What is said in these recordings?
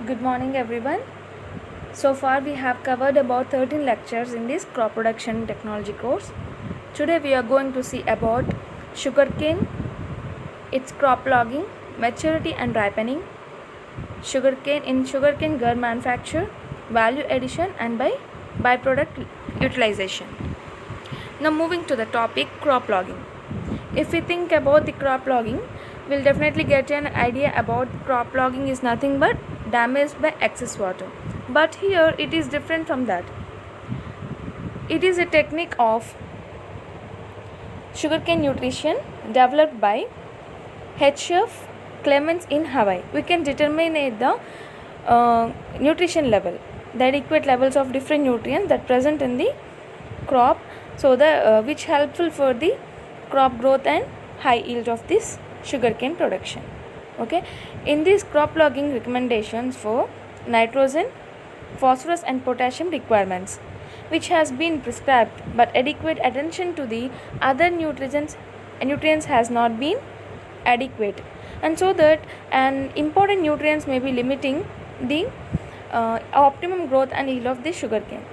Good morning everyone. So far we have covered about 13 lectures in this crop production technology course. Today we are going to see about sugarcane, its crop logging, maturity and ripening, sugarcane gur manufacture, value addition and byproduct utilization. Now moving to the topic crop logging. If we think about the crop logging, we'll definitely get an idea about crop logging is nothing but damaged by excess water. But here it is different from that. It is a technique of sugarcane nutrition developed by H.F. Clements in Hawaii. We can determine the nutrition level, the adequate levels of different nutrients that present in the crop, so the which helpful for the crop growth and high yield of this sugarcane production. Okay, in this crop logging recommendations for nitrogen, phosphorus and potassium requirements, which has been prescribed, but adequate attention to the other nutrients has not been adequate, and so that an important nutrients may be limiting the optimum growth and yield of the sugarcane.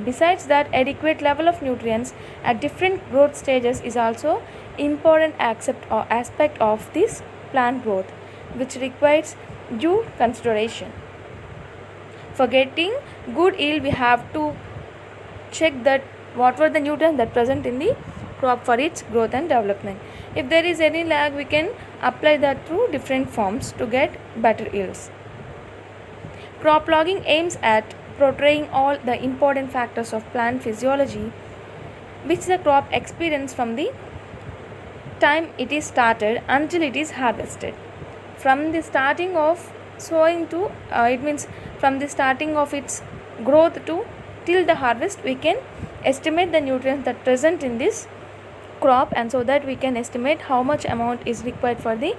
Besides that, adequate level of nutrients at different growth stages is also important aspect of this plant growth, which requires due consideration. For getting good yield, we have to check that what were the nutrients that present in the crop for its growth and development. If there is any lag, we can apply that through different forms to get better yields. Crop logging aims at portraying all the important factors of plant physiology which the crop experiences from the time it is started until it is harvested. From the starting of sowing to it means from the starting of its growth to till the harvest, we can estimate the nutrients that present in this crop, and so that we can estimate how much amount is required for the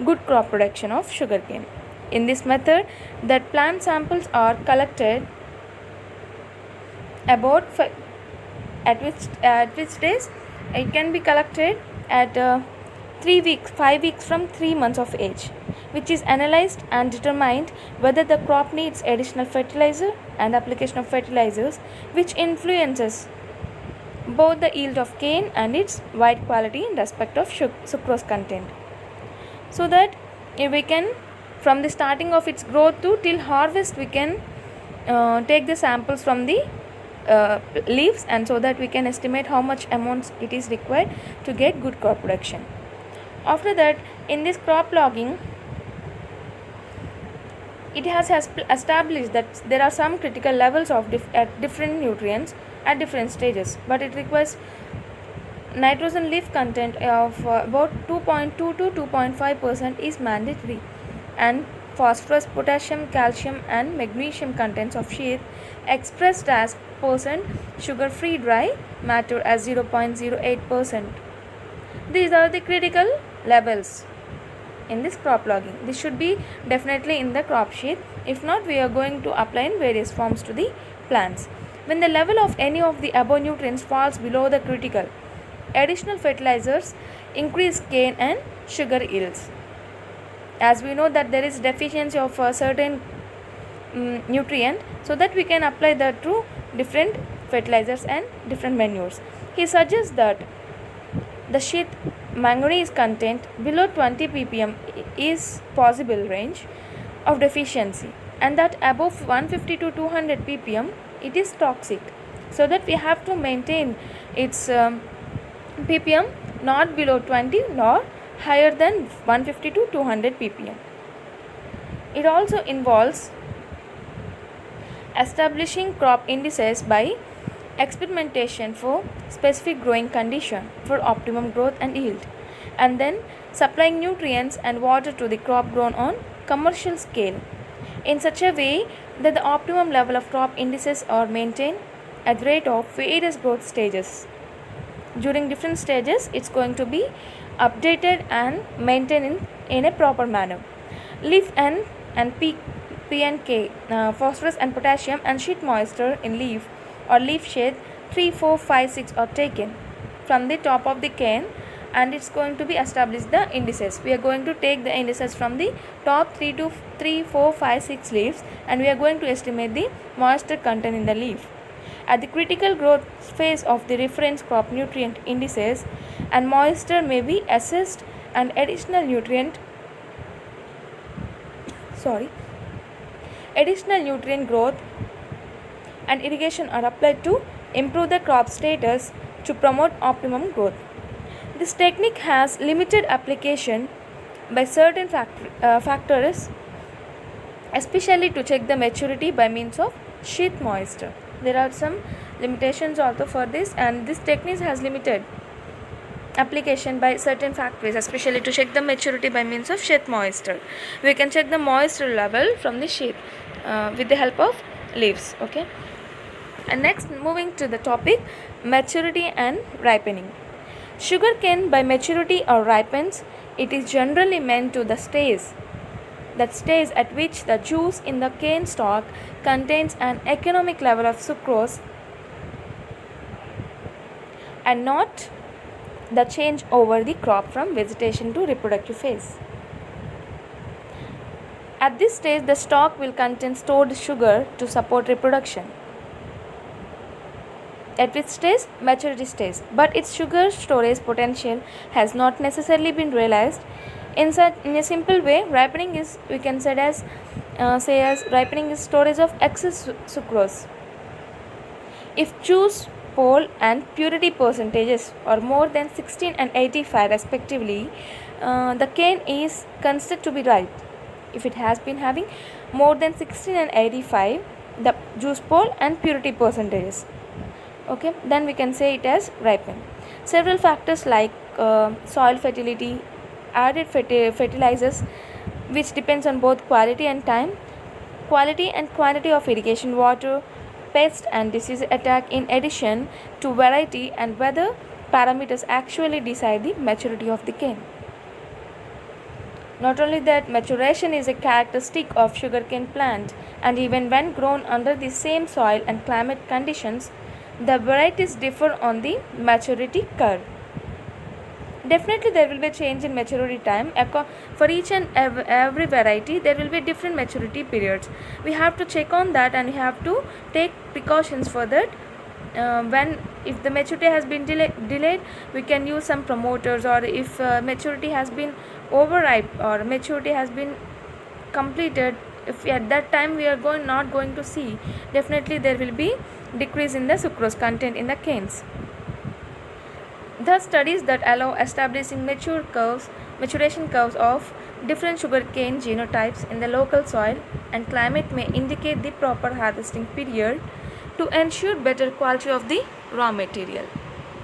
good crop production of sugarcane. In this method, that plant samples are collected about at which days it can be collected at 5 weeks from 3 months of age, which is analyzed and determined whether the crop needs additional fertilizer and application of fertilizers, which influences both the yield of cane and its white quality in respect of sucrose content. So that we can, from the starting of its growth to till harvest, we can take the samples from the leaves, and so that we can estimate how much amounts it is required to get good crop production. After that, in this crop logging, it has established that there are some critical levels of different nutrients at different stages, but it requires nitrogen leaf content of about 2.2 to 2.5% is mandatory, and phosphorus, potassium, calcium and magnesium contents of sheath expressed as percent sugar-free dry matter as 0.08%. These are the critical levels in this crop logging. This should be definitely in the crop sheet. If not, we are going to apply in various forms to the plants. When the level of any of the above nutrients falls below the critical, additional fertilizers increase cane and sugar yields. As we know that there is deficiency of a certain nutrient, so that we can apply that through different fertilizers and different manures. He suggests that the sheath manganese content below 20 ppm is possible range of deficiency, and that above 150 to 200 ppm it is toxic, so that we have to maintain its ppm not below 20 nor higher than 150 to 200 ppm. It also involves establishing crop indices by experimentation for specific growing condition for optimum growth and yield, and then supplying nutrients and water to the crop grown on commercial scale in such a way that the optimum level of crop indices are maintained at the rate of various growth stages. During different stages, it's going to be updated and maintained in a proper manner. Leaf and P and K, phosphorus and potassium and sheet moisture in leaf or leaf shade 3, 4, 5, 6 are taken from the top of the cane and it's going to be established the indices. We are going to take the indices from the top 3, 4, 5, 6 leaves, and we are going to estimate the moisture content in the leaf. At the critical growth phase of the reference crop, nutrient indices and moisture may be assessed, and additional nutrient growth and irrigation are applied to improve the crop status to promote optimum growth. This technique has limited application by certain factors, especially to check the maturity by means of sheath moisture. There are some limitations also for this, and this technique has limited application by certain factors, especially to check the maturity by means of sheath moisture. We can check the moisture level from the sheath with the help of leaves. Okay, and next, moving to the topic maturity and ripening. Sugarcane by maturity or ripens, it is generally meant to the stage at which the juice in the cane stalk contains an economic level of sucrose and not the change over the crop from vegetation to reproductive phase. At this stage, the stalk will contain stored sugar to support reproduction. At which stage? Maturity stage. But its sugar storage potential has not necessarily been realized. In a simple way, ripening is, we can say as ripening is storage of excess sucrose. If juice, pole and purity percentages are more than 16 and 85 respectively, the cane is considered to be ripe. If it has been having more than 16 and 85, the juice pole and purity percentages, okay, then we can say it as ripened. Several factors like soil fertility, added fertilizers, which depends on both quality and time, quality and quantity of irrigation water, pest and disease attack, in addition to variety and weather parameters, actually decide the maturity of the cane. Not only that, maturation is a characteristic of sugarcane plant, and even when grown under the same soil and climate conditions, the varieties differ on the maturity curve. Definitely there will be a change in maturity time. For each and every variety there will be different maturity periods. We have to check on that, and we have to take precautions for that. If the maturity has been delayed, we can use some promoters, or if maturity has been overripe or maturity has been completed, if at that time we are not going to see, definitely there will be decrease in the sucrose content in the canes. The studies that allow establishing maturation curves of different sugarcane genotypes in the local soil and climate may indicate the proper harvesting period to ensure better quality of the raw material.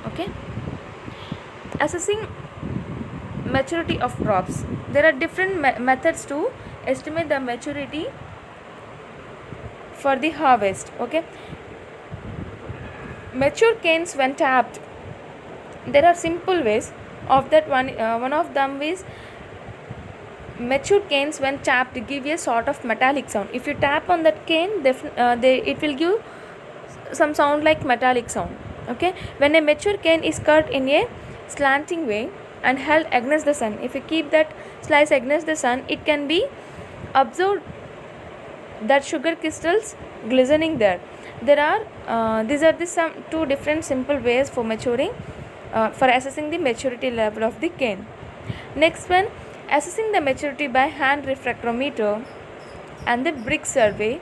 Okay. Assessing maturity of crops. There are different methods to estimate the maturity for the harvest. Okay. Mature canes when tapped, there are simple ways of that. One of them is mature canes when tapped give a sort of metallic sound. If you tap on that cane, it will give some sound like metallic sound. Okay, when a mature cane is cut in a slanting way and held against the sun, if you keep that slice against the sun, it can be observed that sugar crystals glistening there. These are the some two different simple ways for maturing, for assessing the maturity level of the cane. Next one, assessing the maturity by hand refractometer and the brick survey.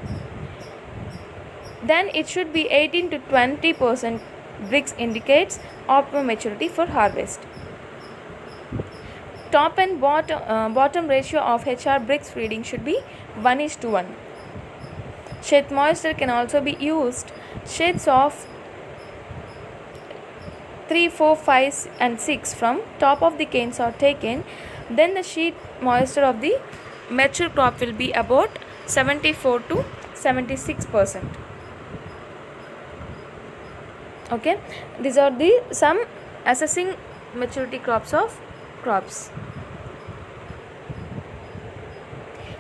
Then it should be 18 to 20% bricks indicates optimum maturity for harvest. Top and bottom ratio of HR bricks reading should be 1:1. Sheath moisture can also be used. Sheaths of 3, 4, 5 and 6 from top of the canes are taken. Then the sheath moisture of the mature crop will be about 74 to 76%. Okay, these are the some assessing maturity crops.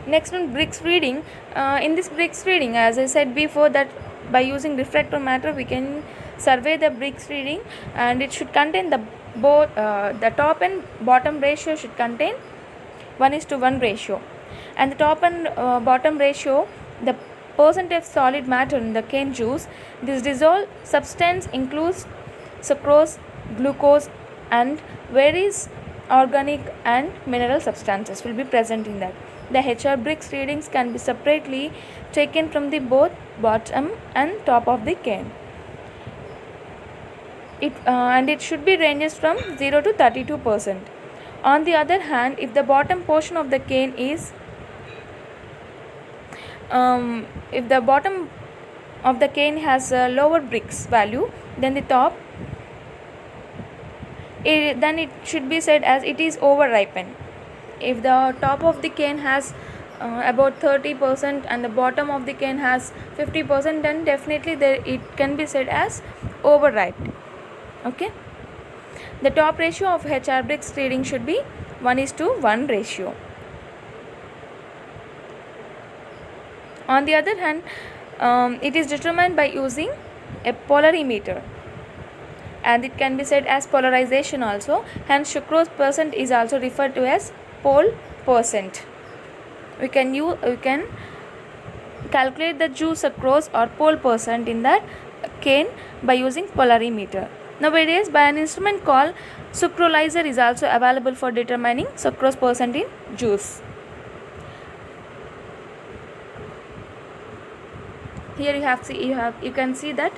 Next one, bricks reading. In this bricks reading, as I said before, that by using refractometer we can survey the bricks reading, and it should contain the both the top and bottom ratio should contain 1:1 ratio, and the top and bottom ratio, the percentage solid matter in the cane juice, this dissolved substance includes sucrose, glucose, and various organic and mineral substances will be present in that. The HR bricks readings can be separately taken from the both bottom and top of the cane. And it should be ranges from 0 to 32%. On the other hand, if the bottom portion of the cane is if the bottom of the cane has a lower bricks value than the top, then it should be said as it is over ripened. If the top of the cane has about 30% and the bottom of the cane has 50%, then definitely it can be said as overripe. Okay, the top ratio of HR bricks reading should be 1:1 ratio. On the other hand, it is determined by using a polarimeter, and it can be said as polarization also. Hence, sucrose percent is also referred to as pole percent. We can calculate the juice sucrose or pole percent in that cane by using polarimeter. Nowadays, by an instrument called sucrolyzer is also available for determining sucrose percent in juice. Here you can see that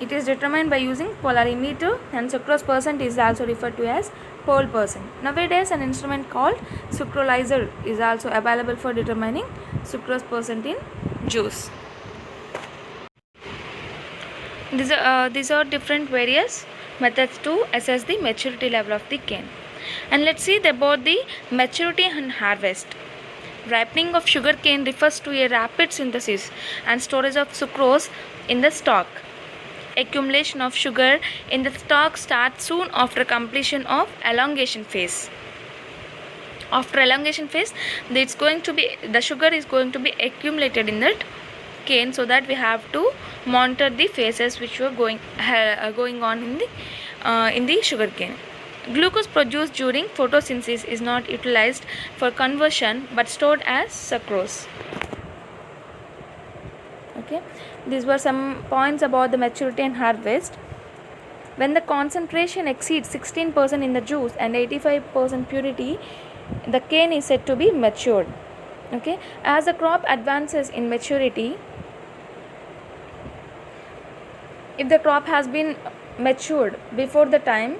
it is determined by using polarimeter, and sucrose percent is also referred to as pole percent. Nowadays, an instrument called sucrolyzer is also available for determining sucrose percent in juice. These are different various methods to assess the maturity level of the cane. And let's see about the maturity and harvest. Ripening of sugar cane refers to a rapid synthesis and storage of sucrose in the stalk. Accumulation of sugar in the stalk starts soon after completion of elongation phase. After elongation phase, the sugar is going to be accumulated in that cane, so that we have to monitor the phases which were going on in the sugar cane. Glucose produced during photosynthesis is not utilized for conversion but stored as sucrose. Okay, these were some points about the maturity and harvest. When the concentration exceeds 16% in the juice and 85% purity, the cane is said to be matured. Okay, as the crop advances in maturity, if the crop has been matured before the time,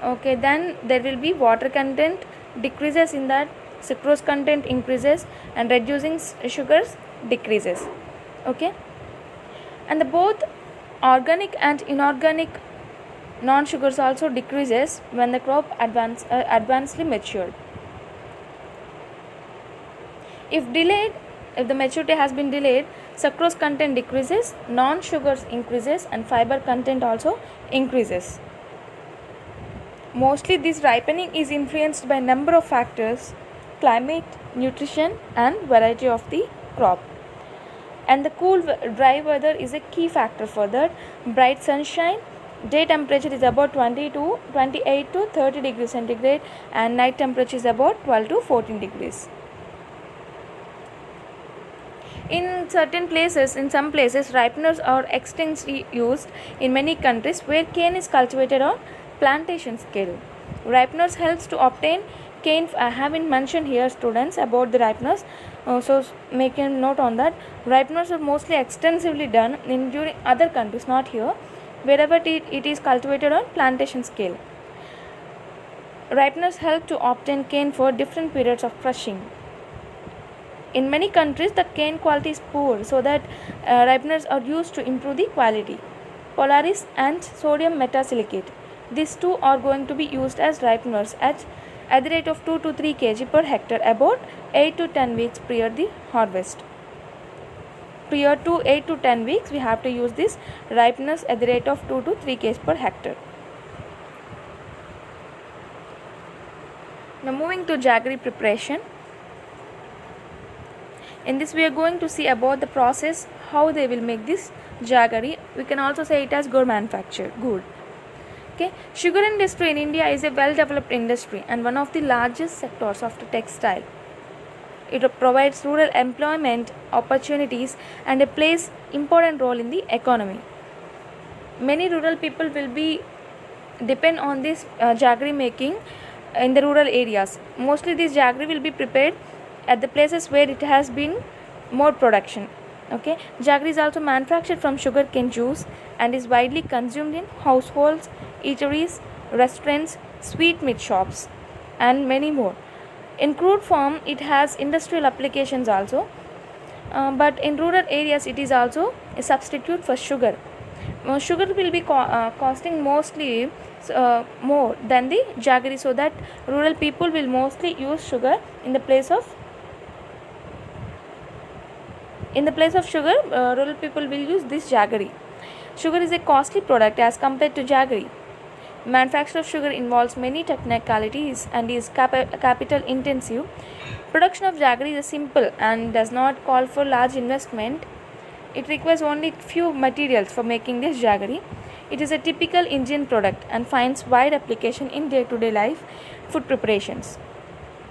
okay, then there will be water content decreases in that, sucrose content increases, and reducing sugars decreases. Okay, and the both organic and inorganic non-sugars also decreases when the crop advancedly matured. If the maturity has been delayed, sucrose content decreases, non-sugars increases, and fiber content also increases. Mostly this ripening is influenced by number of factors: climate, nutrition, and variety of the crop. And the cool dry weather is a key factor for that. Bright sunshine, day temperature is about 28 to 30 degrees centigrade, and night temperature is about 12 to 14 degrees. In some places, ripeners are extensively used in many countries where cane is cultivated on plantation scale. Ripeners helps to obtain cane. I haven't mentioned here, students, about the ripeners, so make a note on that. Ripeners are mostly extensively done during other countries, not here, wherever it is cultivated on plantation scale. Ripeners help to obtain cane for different periods of crushing. In many countries, the cane quality is poor, so that ripeners are used to improve the quality. Polaris and sodium metasilicate, these two are going to be used as ripeners at the rate of 2 to 3 kg per hectare about 8 to 10 weeks prior the harvest. Prior to 8 to 10 weeks, we have to use this ripeners at the rate of 2 to 3 kg per hectare. Now moving to jaggery preparation. In this we are going to see about the process, how they will make this jaggery. We can also say it as gourd manufacture. Good. Okay, sugar industry in India is a well-developed industry and one of the largest sectors of the textile. It provides rural employment opportunities and plays important role in the economy. Many rural people will be depend on this jaggery making in the rural areas. Mostly this jaggery will be prepared at the places where it has been more production. Okay, jaggery is also manufactured from sugarcane juice and is widely consumed in households, eateries, restaurants, sweetmeat shops, and many more. In crude form, it has industrial applications also, but in rural areas, it is also a substitute for sugar. Sugar will be costing mostly more than the jaggery, so that rural people will mostly use sugar in the place of sugar. Rural people will use this jaggery. Sugar is a costly product as compared to jaggery. Manufacture of sugar involves many technicalities and is capital intensive. Production of jaggery is simple and does not call for large investment. It requires only few materials for making this jaggery. It is a typical Indian product and finds wide application in day-to-day life food preparations.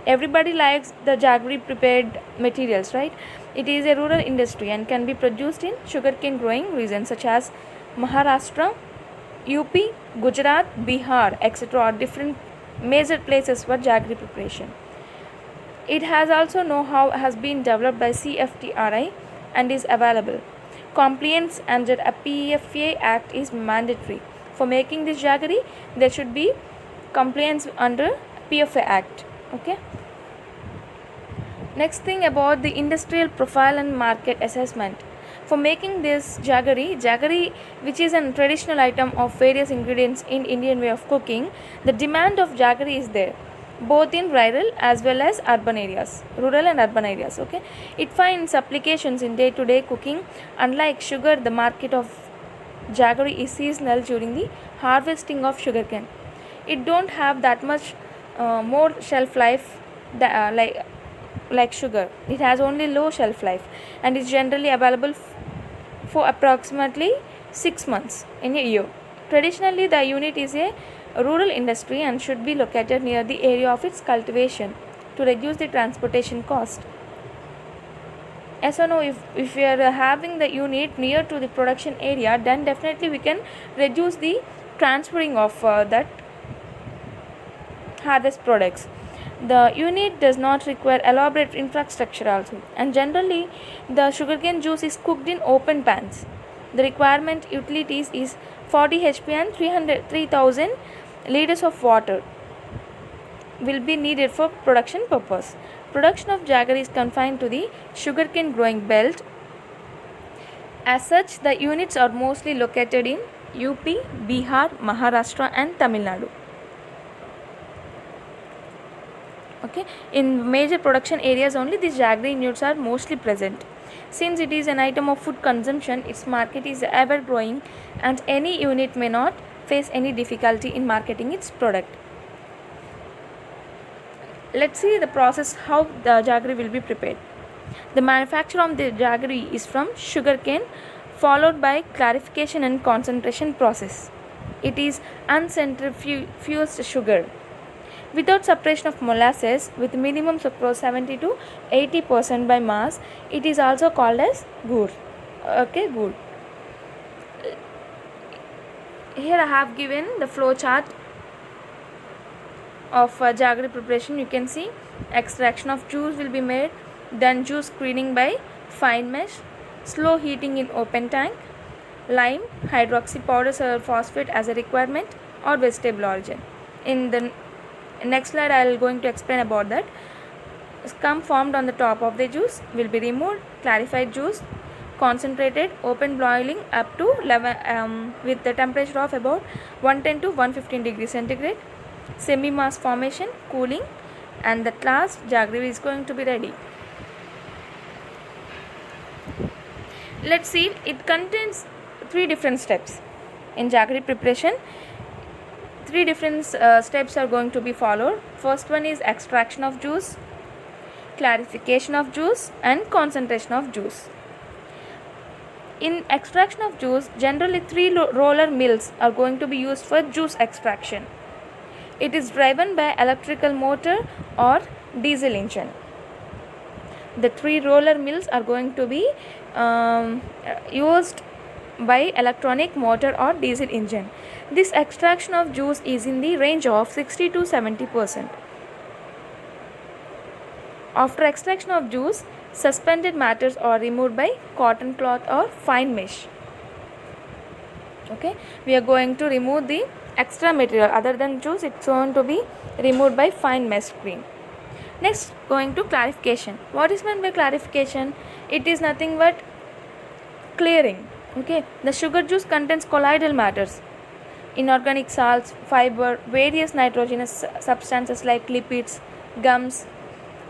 Everybody likes the jaggery prepared materials, right? It is a rural industry and can be produced in sugarcane growing regions such as Maharashtra, UP, Gujarat, Bihar, etc. are different major places for jaggery preparation. It has also know-how has been developed by CFTRI and is available. Compliance under a PFA Act is mandatory. For making this jaggery, there should be compliance under PFA Act. Okay. Next thing about the industrial profile and market assessment. For making this jaggery which is a traditional item of various ingredients in Indian way of cooking, the demand of jaggery is there both in rural as well as urban areas, okay. It finds applications in day-to-day cooking. Unlike sugar, the market of jaggery is seasonal during the harvesting of sugarcane. It don't have that much more shelf life like sugar. It has only low shelf life and is generally available for approximately 6 months in a year. Traditionally, the unit is a rural industry and should be located near the area of its cultivation to reduce the transportation cost. Yes or no, if we are having the unit near to the production area, then definitely we can reduce the transferring of that harvest products. The unit does not require elaborate infrastructure also, and generally the sugarcane juice is cooked in open pans. The requirement utilities is 40 HP and 3000 liters of water will be needed for production purpose. Production of jaggery is confined to the sugarcane growing belt. As such, the units are mostly located in UP, Bihar, Maharashtra and Tamil Nadu. Okay, in major production areas only these jaggery units are mostly present. Since it is an item of food consumption, its market is ever growing and any unit may not face any difficulty in marketing its product. Let's see the process how the jaggery will be prepared. The manufacture of the jaggery is from sugarcane, followed by clarification and concentration process. It is uncentrifuged sugar. Without separation of molasses with minimum sucrose 70 to 80% by mass, it is also called as gur. Okay, gur. Here I have given the flow chart of jaggery preparation. You can see extraction of juice will be made, then juice screening by fine mesh, slow heating in open tank, lime, hydroxy powders or phosphate as a requirement, or vegetable origin. In the next slide I will going to explain about that. Scum formed on the top of the juice will be removed. Clarified juice concentrated, open boiling up to 11 with the temperature of about 110 to 115 degrees centigrade. Semi mass formation, cooling, and the last jaggery is going to be ready. Let's see, it contains 3 different steps in jaggery preparation. 3 different steps are going to be followed. First one is extraction of juice, clarification of juice and concentration of juice. In extraction of juice, generally 3 roller mills are going to be used for juice extraction. It is driven by electrical motor or diesel engine. The 3 roller mills are going to be used by electronic motor or diesel engine. This extraction of juice is in the range of 60 to 70%. After extraction of juice, suspended matters are removed by cotton cloth or fine mesh. Okay, we are going to remove the extra material other than juice. It's going to be removed by fine mesh screen. Next, going to clarification. What is meant by clarification? It is nothing but clearing. Okay, the sugar juice contains colloidal matters, inorganic salts, fiber, various nitrogenous substances like lipids, gums,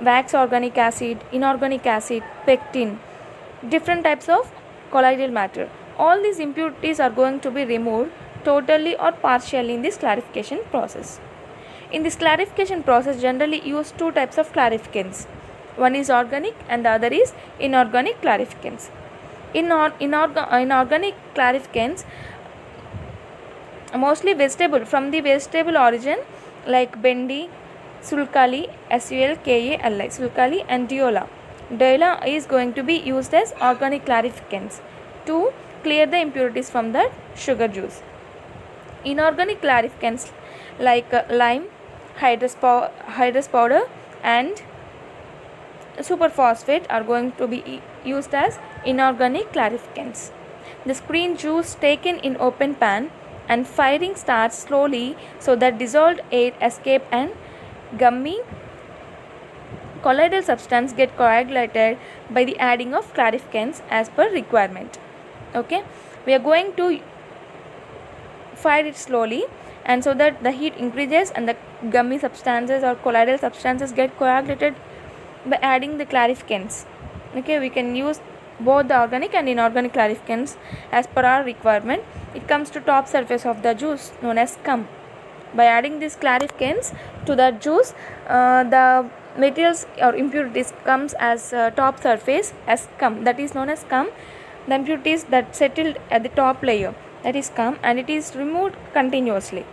wax organic acid, inorganic acid, pectin, different types of colloidal matter. All these impurities are going to be removed totally or partially in this clarification process. In this clarification process, generally use 2 types of clarificants. One is organic and the other is inorganic clarificants. Inorganic clarificants, mostly vegetable, from the vegetable origin like bendi, sulcali, sulkali, sulcali and diola. Diola is going to be used as organic clarificants to clear the impurities from the sugar juice. Inorganic clarificants like lime, hydrous powder and superphosphate are going to be used as inorganic clarificants. The screen juice taken in open pan and firing starts slowly so that dissolved air escape and gummy colloidal substance get coagulated by the adding of clarificants as per requirement. Okay, we are going to fire it slowly, and so that the heat increases and the gummy substances or colloidal substances get coagulated by adding the clarificants. Okay, we can use both the organic and inorganic clarificants as per our requirement. It comes to top surface of the juice known as scum. By adding these clarificants to the juice, the materials or impurities comes as top surface as scum, that is known as scum. The impurities that settled at the top layer, that is scum, and it is removed continuously.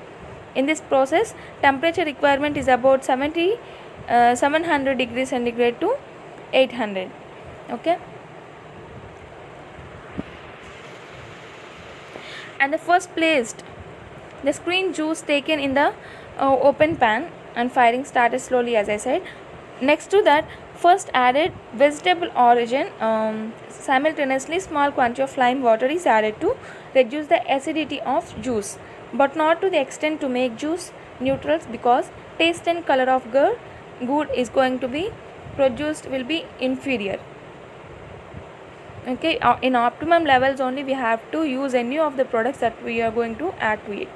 In this process, temperature requirement is about 700 degrees centigrade to 800. Okay, and the first placed, the screen juice taken in the open pan and firing started slowly, as I said. Next to that, first added vegetable origin, simultaneously small quantity of lime water is added to reduce the acidity of juice, but not to the extent to make juice neutral, because taste and color of good is going to be produced will be inferior. Okay, in optimum levels only we have to use any of the products that we are going to add to it.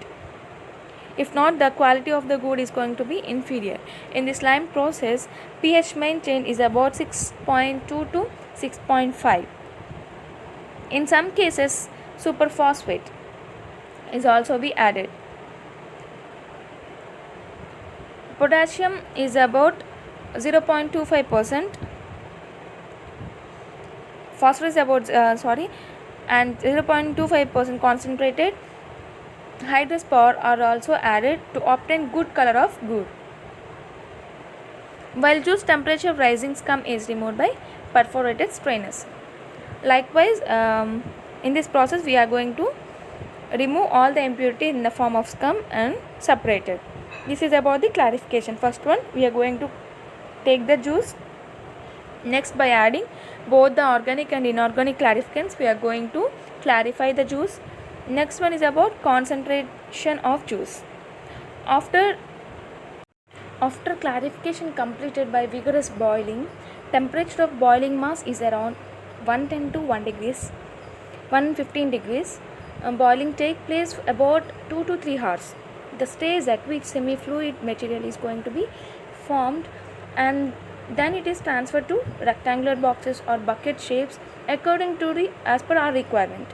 If not, the quality of the good is going to be inferior. In this lime process, pH maintained is about 6.2 to 6.5. In some cases, superphosphate is also be added. Potassium is about 0.25%. Phosphorus about and 0.25% concentrated hydrous powder are also added to obtain good color of good. While juice temperature rising, scum is removed by perforated strainers. Likewise, in this process we are going to remove all the impurity in the form of scum and separate it. This is about the clarification. First one, we are going to take the juice. Next, by adding both the organic and inorganic clarificants, we are going to clarify the juice. Next one is about concentration of juice. After clarification completed by vigorous boiling, temperature of boiling mass is around 110 to 115 degrees. Boiling take place about 2 to 3 hours. The stage at which semi-fluid material is going to be formed, and then it is transferred to rectangular boxes or bucket shapes according to as per our requirement.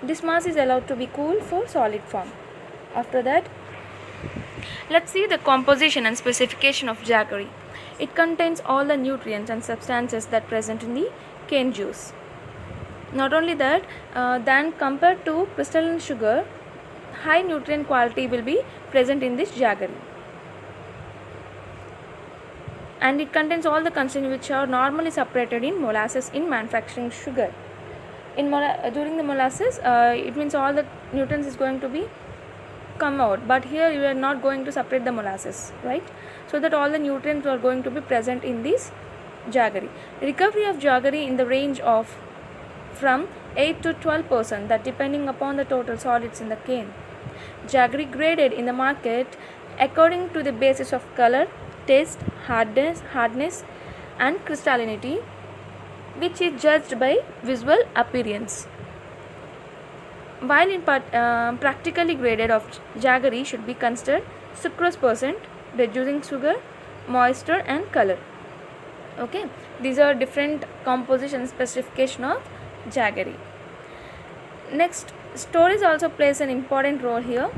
This mass is allowed to be cool for solid form. After that, let's see the composition and specification of jaggery. It contains all the nutrients and substances that present in the cane juice. Not only that, than compared to crystalline sugar, high nutrient quality will be present in this jaggery, and it contains all the constituents which are normally separated in molasses in manufacturing sugar. During the molasses, it means all the nutrients is going to be come out, but here you are not going to separate the molasses, right? So that all the nutrients are going to be present in this jaggery. Recovery of jaggery in the range of from 8 to 12%, that depending upon the total solids in the cane. Jaggery graded in the market according to the basis of color, taste, hardness and crystallinity, which is judged by visual appearance. While in practically graded of jaggery should be considered sucrose percent, reducing sugar, moisture and color. Okay, these are different composition specification of jaggery. Next, storage also plays an important role here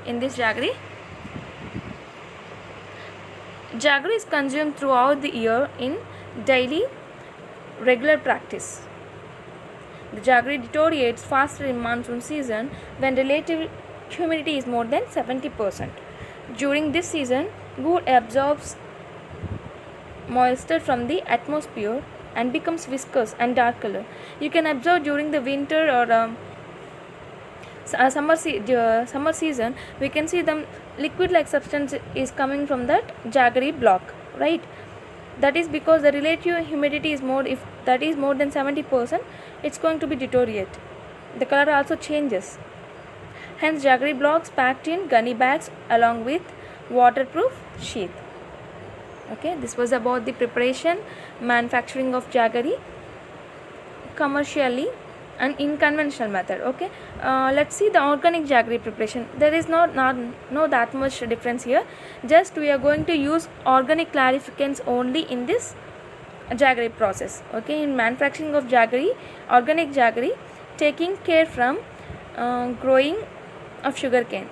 in this jaggery. Jaggery is consumed throughout the year in daily regular practice. The jaggery deteriorates faster in monsoon season when relative humidity is more than 70%. During this season, wood absorbs moisture from the atmosphere and becomes viscous and dark color. You can observe during the winter or summer season, we can see the liquid like substance is coming from that jaggery block, right? That is because the relative humidity is more, if that is more than 70%, it's going to be deteriorate. The color also changes. Hence jaggery blocks packed in gunny bags along with waterproof sheath. Okay, this was about the preparation, manufacturing of jaggery commercially and in conventional method. Okay, let's see the organic jaggery preparation. There is no that much difference here. Just we are going to use organic clarificants only in this jaggery process. Okay, in manufacturing of jaggery, organic jaggery, taking care from growing of sugarcane.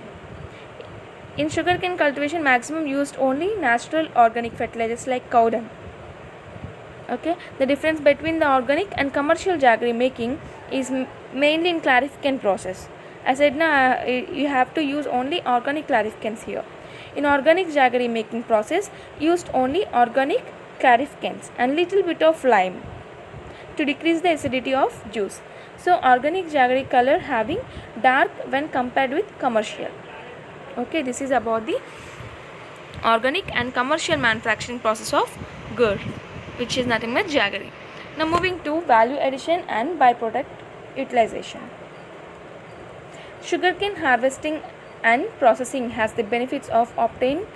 In sugarcane cultivation, maximum used only natural organic fertilizers like cow dung. Okay, the difference between the organic and commercial jaggery making is mainly in clarificant process. As I said now, you have to use only organic clarificants here. In organic jaggery making process, used only organic clarificants and little bit of lime to decrease the acidity of juice. So organic jaggery color having dark when compared with commercial. Okay, this is about the organic and commercial manufacturing process of gur, which is nothing but jaggery. Now moving to value addition and byproduct utilization. Sugarcane harvesting and processing has the benefits of obtaining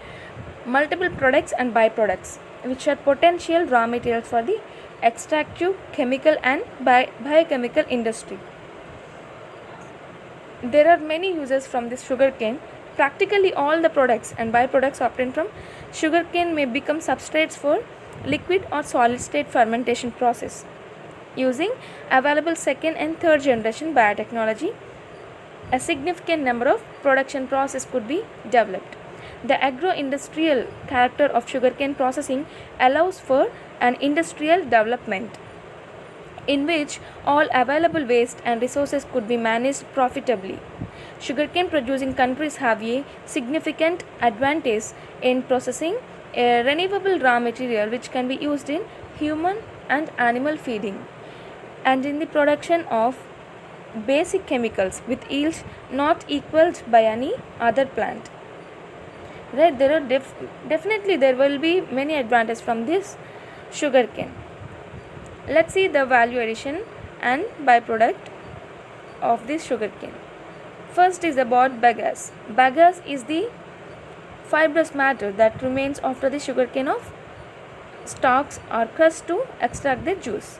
multiple products and byproducts, which are potential raw materials for the extractive, chemical and biochemical industry. There are many uses from this sugarcane. Practically all the products and byproducts obtained from sugarcane may become substrates for liquid or solid state fermentation process. Using available second and third generation biotechnology, a significant number of production processes could be developed. The agro-industrial character of sugarcane processing allows for an industrial development in which all available waste and resources could be managed profitably. Sugarcane producing countries have a significant advantage in processing a renewable raw material which can be used in human and animal feeding and in the production of basic chemicals with yields not equaled by any other plant. Right, there are definitely there will be many advantages from this sugarcane. Let's see the value addition and byproduct of this sugarcane. First is about bagasse. Bagasse is the fibrous matter that remains after the sugarcane of stalks are crushed to extract the juice.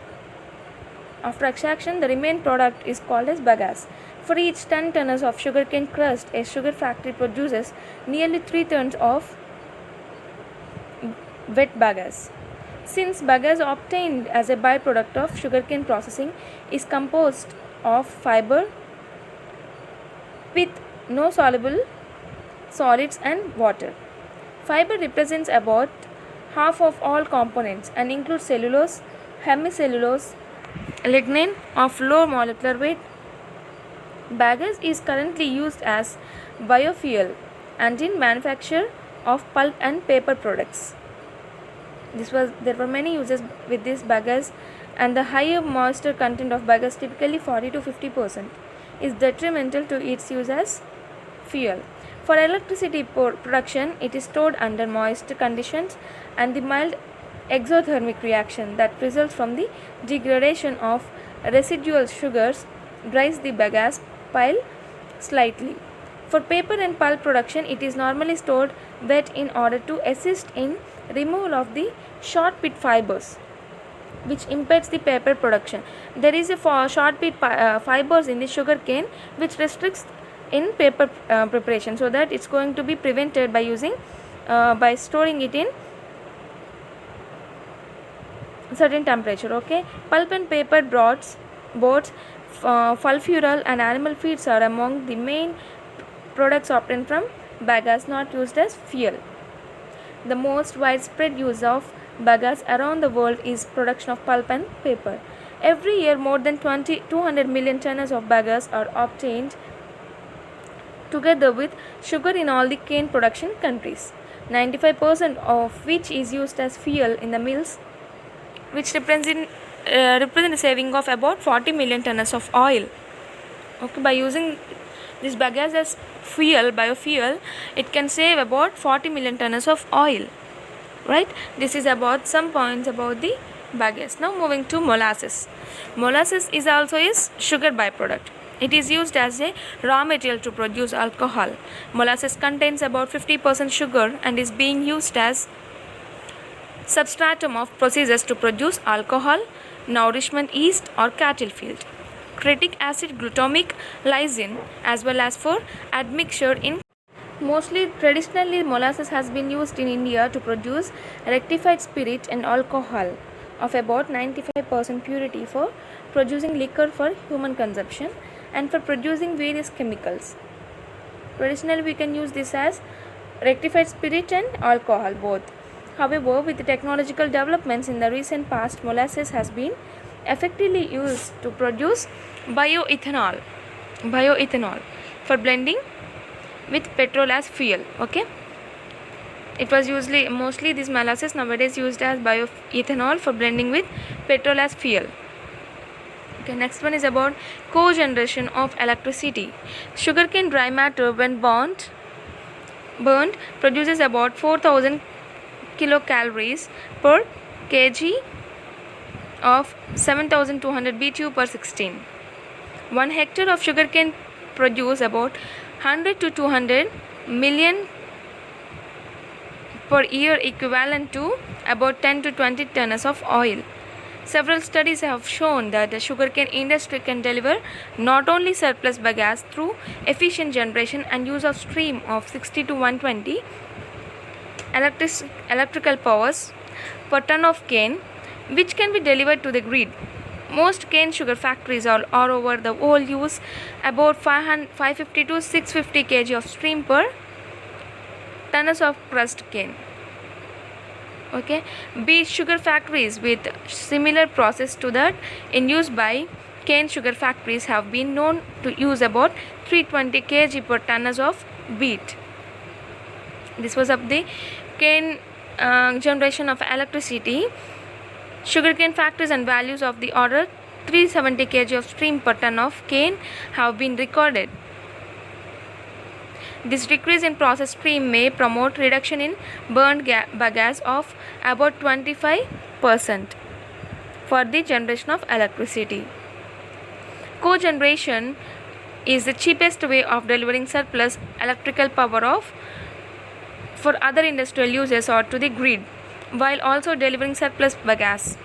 After extraction, the remaining product is called as bagasse. For each 10 tons of sugarcane crushed, a sugar factory produces nearly 3 tons of wet bagasse. Since bagasse obtained as a byproduct of sugarcane processing is composed of fiber with no soluble solids and water. Fiber represents about half of all components and includes cellulose, hemicellulose, lignin of low molecular weight. Bagasse is currently used as biofuel and in manufacture of pulp and paper products. There were many uses with this bagasse, and the higher moisture content of bagasse, typically 40 to 50%, is detrimental to its use as fuel. For electricity production, it is stored under moist conditions, and the mild exothermic reaction that results from the degradation of residual sugars dries the bagasse pile slightly. For paper and pulp production, it is normally stored wet in order to assist in removal of the short pit fibers, which impedes the paper production. There is a short pit fibers in the sugar cane which restricts in paper preparation, so that it's going to be prevented by using by storing it in certain temperature. Okay, pulp and paper boards, fulfural and animal feeds are among the main products obtained from bagasse, not used as fuel. The most widespread use of bagasse around the world is production of pulp and paper. Every year, more than 200 million tons of bagasse are obtained, together with sugar in all the cane production countries, 95% of which is used as fuel in the mills, which represent a saving of about 40 million tons of oil. Okay, by using this bagasse as fuel, biofuel, it can save about 40 million tons of oil. Right? This is about some points about the bagasse. Now moving to molasses. Molasses is also a sugar byproduct. It is used as a raw material to produce alcohol. Molasses contains about 50% sugar and is being used as substratum of processes to produce alcohol, nourishment yeast or cattle feed, critic acid, glutamic lysine, as well as for admixture in. Mostly traditionally, molasses has been used in India to produce rectified spirit and alcohol of about 95% purity for producing liquor for human consumption and for producing various chemicals. Traditionally, we can use this as rectified spirit and alcohol both. However, with the technological developments in the recent past, molasses has been effectively used to produce bioethanol for blending with petrol as fuel. Okay, it was mostly this molasses nowadays used as bioethanol for blending with petrol as fuel. Okay, next one is about cogeneration of electricity. Sugarcane dry matter, when burnt produces about 4000 kilocalories per kg of 7200 BTU per 16. 1 hectare of sugarcane produce about 100 to 200 million per year, equivalent to about 10 to 20 tons of oil. Several studies have shown that the sugarcane industry can deliver not only surplus bagasse through efficient generation and use of stream of 60 to 120 electrical powers per ton of cane, which can be delivered to the grid. Most cane sugar factories all over the world use about 550 to 650 kg of stream per tons of crushed cane. Okay, beet sugar factories with similar process to that in use by cane sugar factories have been known to use about 320 kg per tons of beet. This was of the cane generation of electricity. Sugarcane factories and values of the order 370 kg of stream per ton of cane have been recorded. This decrease in process stream may promote reduction in burned bagasse of about 25% for the generation of electricity. Cogeneration is the cheapest way of delivering surplus electrical power for other industrial uses or to the grid, while also delivering surplus bagasse.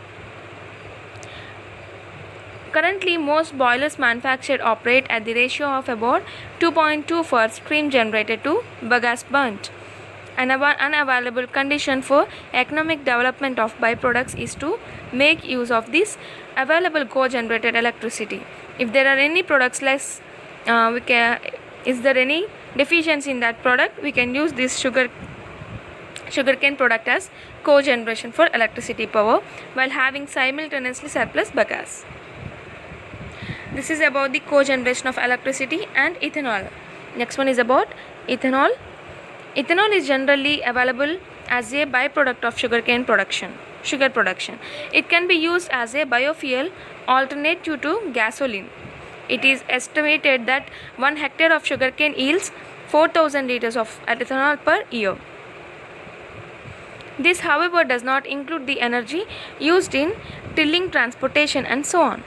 Currently, most boilers manufactured operate at the ratio of about 2.2 for stream generated to bagasse burnt. An unavailable condition for economic development of byproducts is to make use of this available co-generated electricity. If there are any products less, is there any deficiency in that product, we can use this sugarcane product as co-generation for electricity power while having simultaneously surplus bagasse. This is about the cogeneration of electricity and ethanol. Next one is about ethanol. Ethanol is generally available as a byproduct of sugar production. It can be used as a biofuel alternative to gasoline. It is estimated that 1 hectare of sugarcane yields 4,000 liters of ethanol per year. This, however, does not include the energy used in tilling, transportation, and so on.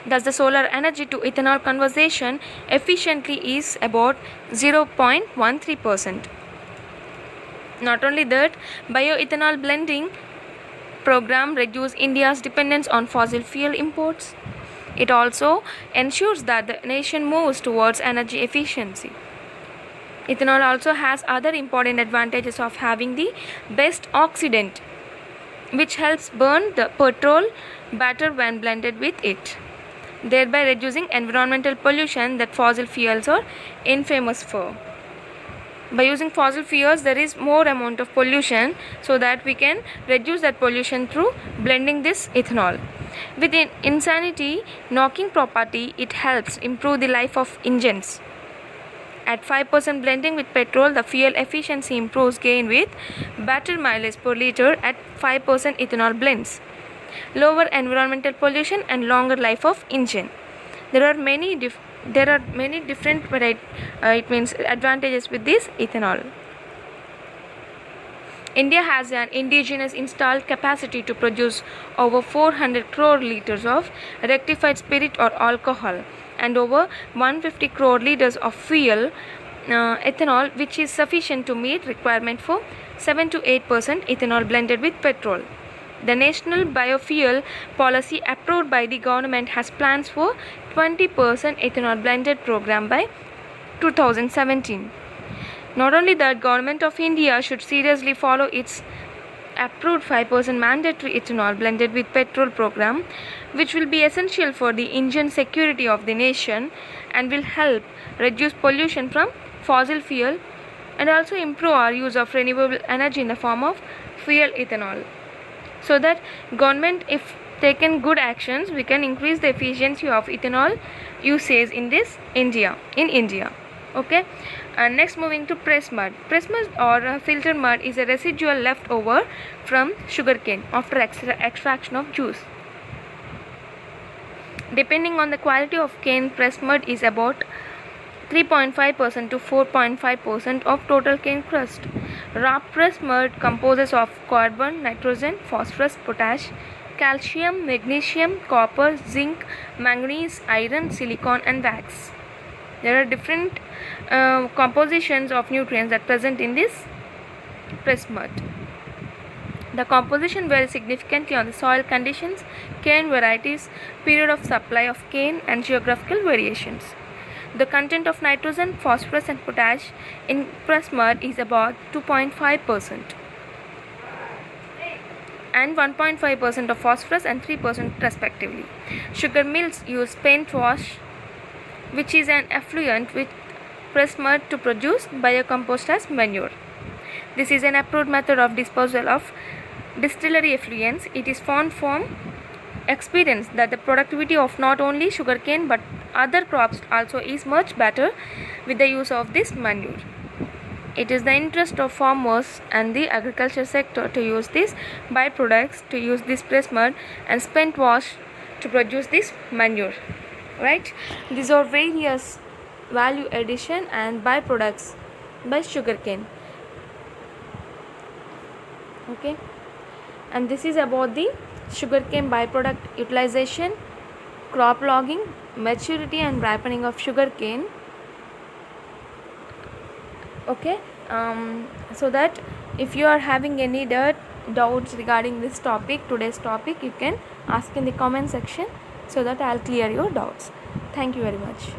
Thus, the solar energy to ethanol conversion efficiently is about 0.13%. Not only that, bioethanol blending program reduces India's dependence on fossil fuel imports. It also ensures that the nation moves towards energy efficiency. Ethanol also has other important advantages of having the best oxidant, which helps burn the petrol better when blended with it, thereby reducing environmental pollution that fossil fuels are infamous for. By using fossil fuels, there is more amount of pollution, so that we can reduce that pollution through blending this ethanol. With insanity knocking property, it helps improve the life of engines. At 5% blending with petrol, the fuel efficiency improves gain with better mileage per liter at 5% ethanol blends, lower environmental pollution and longer life of engine. There are many different advantages with this ethanol. India has an indigenous installed capacity to produce over 400 crore liters of rectified spirit or alcohol and over 150 crore liters of fuel ethanol, which is sufficient to meet requirement for 7 to 8% ethanol blended with petrol. The National Biofuel Policy approved by the government has plans for 20% ethanol blended program by 2017. Not only that, Government of India should seriously follow its approved 5% mandatory ethanol blended with petrol program, which will be essential for the engine security of the nation and will help reduce pollution from fossil fuel and also improve our use of renewable energy in the form of fuel ethanol. So that government, if taken good actions, we can increase the efficiency of ethanol usage in India. Okay, and next moving to press mud. Press mud or filter mud is a residual left over from sugarcane after extraction of juice. Depending on the quality of cane, press mud is about 3.5% to 4.5% of total cane crust. Raw press mud composes of carbon, nitrogen, phosphorus, potash, calcium, magnesium, copper, zinc, manganese, iron, silicon and wax. There are different compositions of nutrients that present in this press mud. The composition varies significantly on the soil conditions, cane varieties, period of supply of cane and geographical variations. The content of nitrogen, phosphorus and potash in press mud is about 2.5% and 1.5% of phosphorus and 3% respectively. Sugar mills use spent wash, which is an effluent with press mud to produce biocompost as manure. This is an approved method of disposal of distillery effluents. It is found from experience that the productivity of not only sugarcane but other crops also is much better with the use of this manure. It is the interest of farmers and the agriculture sector to use these byproducts, to use this press mud and spent wash to produce this manure. Right? These are various value addition and byproducts by sugarcane. Okay, and this is about the sugarcane byproduct utilization, crop logging, maturity and ripening of sugarcane. Okay, so that if you are having any doubts regarding this topic, today's topic, you can ask in the comment section so that I'll clear your doubts. Thank you very much.